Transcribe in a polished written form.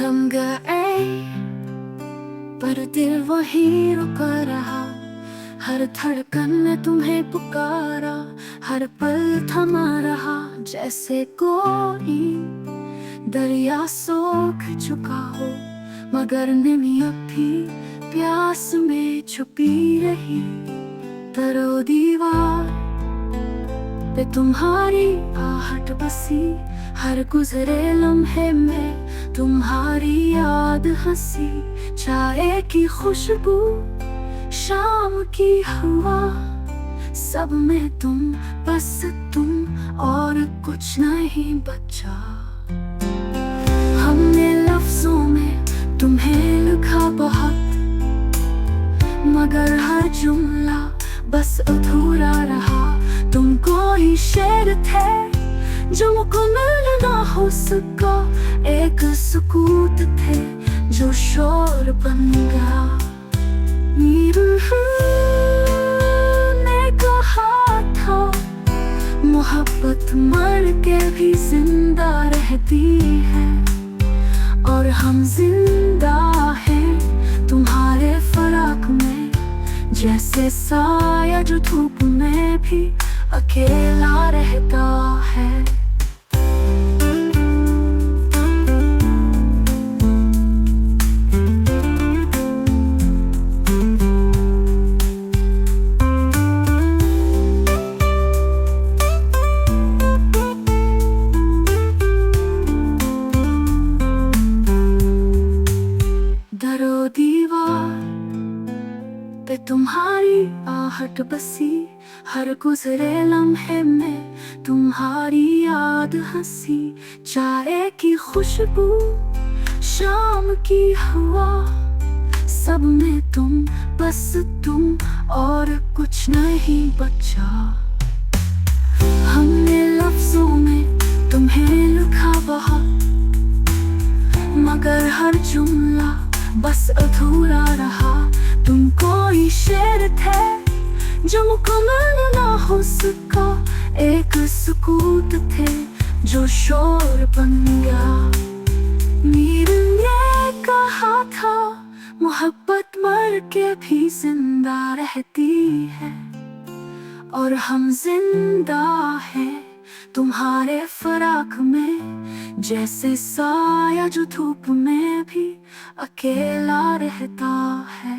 थम गए पर दिल वही रुका रहा। हर धड़कन ने तुम्हें पुकारा, हर पल थमा रहा। जैसे कोई दरिया सोख चुका हो, मगर नमी अब भी प्यास में छुपी रही। तरो दीवार पे तुम्हारी आहट बसी, हर गुजरे लम्हे में तुम्हारी याद हंसी। चाय की खुशबू, शाम की हवा, सब में तुम, बस तुम और कुछ नहीं बचा। हमने लफ्जों में तुम्हें लिखा बहुत, मगर हर जुमला बस अधूरा रहा। तुम कोई शेर थे जो मुकम्मल ना हो सका, एक सुकूत थे जो शोर बन गया। ने कहा था मोहब्बत मर के भी जिंदा रहती है, और हम जिंदा हैं तुम्हारे फराक में। जैसे साया जो धूप में भी अकेला रहता है। दरो दीवार पे तुम्हारी आहट बसी, हर गुजरे लम्हे में तुम्हारी याद हंसी। चाय की खुशबू, शाम की हवा, सब में तुम, बस तुम और कुछ नहीं बचा। हमने लफ्जों में तुम्हें लिखा बहुत, मगर हर जुमला बस अधूरा रहा। तुम कोई शेर थे जो मुकम्मल ना हो सका, एक सुकूत थे जो शोर बन गया। मीर ने कहा था मोहब्बत मर के भी जिंदा रहती है, और हम जिंदा हैं तुम्हारे फराक में। जैसे साया जो धूप में भी अकेला रहता है।